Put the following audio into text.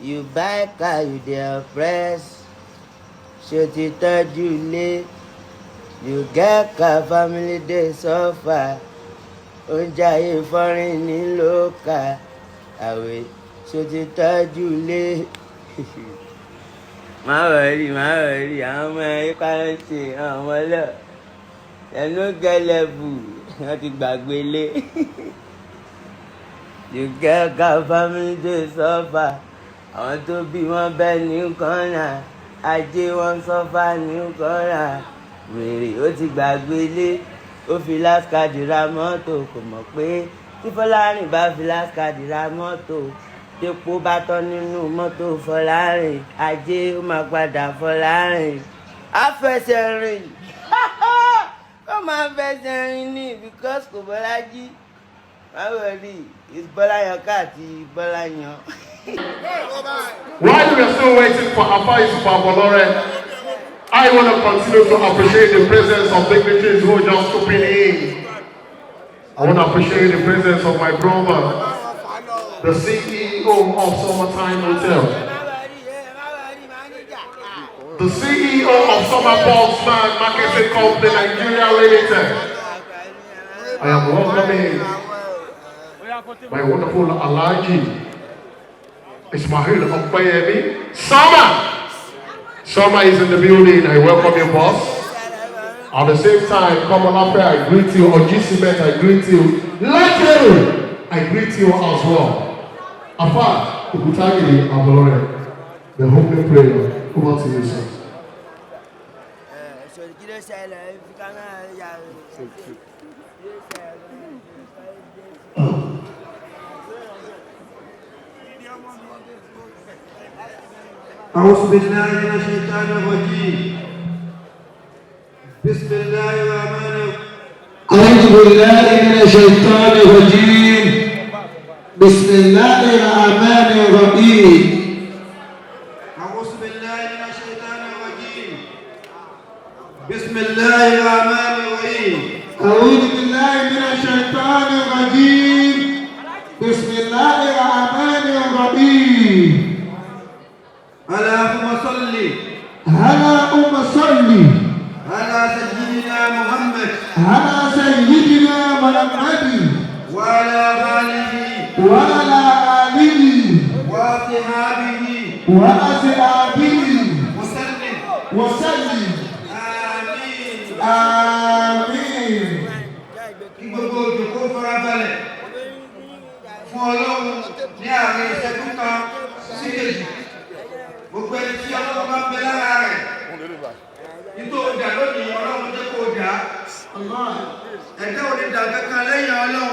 You buy car, you dey oppress. Ṣé ti tọ́jú ilé? You get car, family dey suffer. Oúnjẹ ayé fọ́rin ní lóka. Àwẹ̀ ṣé ti tọ́jú ilé? Má wọ̀rí, àwọn ọmọ ẹ̀ kárọ̀ ṣe àwọn ọmọ lọ. Ẹnu gẹlẹ́bù, wọ́n ti gbàgbé lé. You get car, family dey suffer. Àwọn tó bí wọn bẹ́ẹ̀ ní kọ́nà. Ajé wọn sọ́fà ní kọ́nà. Wèrè ó ti gbàgbé lé. Ó fi last card ra mọ́tò, kò mọ̀ pé tí Fọlárìn bá fi last card ra mọ́tò, tepo bá tán nínú mọ́tò Fọlárìn, ajé ó máa padà Fọlárìn. Afẹsẹ̀ rìn ó máa fẹsẹ̀ rìn ní because kò Bọ́lájí. Má wọrí, it's Bọ́láyanká àti Bọ́láyan. While we are still waiting for Afa Yusuf Abolore, I want to continue to appreciate the presence of dignitaries who are just stopping in. I want to appreciate the presence of my brother, the CEO of Summertime Hotel, the CEO of Summer Postman Marketing Company Nigeria Limited. I am welcoming my wonderful Alhaji Ismail Okpayemi. Summer is in the building. I welcome you, boss. At the same time, Komolafe, I greet you. Ojisimet, I greet you. Lateru, I greet you as well. Afa, Ukutagiri, Abolore, the holy prayer. Over to you, sir. أعوذ بالله من الشيطان الرجيم. بسم الله الرحمن الرحيم. أعوذ بالله من الشيطان الرجيم. بسم الله الرحمن الرحيم. أعوذ بالله من الشيطان الرجيم. بسم الله الرحمن الرحيم. أعوذ بالله من الشيطان الرجيم. بسم الله الرحمن الرحيم. اللهم صل على سيدنا محمد وعلى آله وصحبه وسلم آمين. Kí gbogbo òjòkó farabalẹ̀ fún Ọlọ́run ní àárín ìṣẹ́jú kan sí kejì. Gbogbo ẹni tí Ọlọ́run bá ń bẹ lára rẹ̀ nítorí ọjà lónìí Ọlọ́run jẹ́ kó dà. Ẹ̀dá ò ní dà kankan lẹ́yìn Ọlọ́run.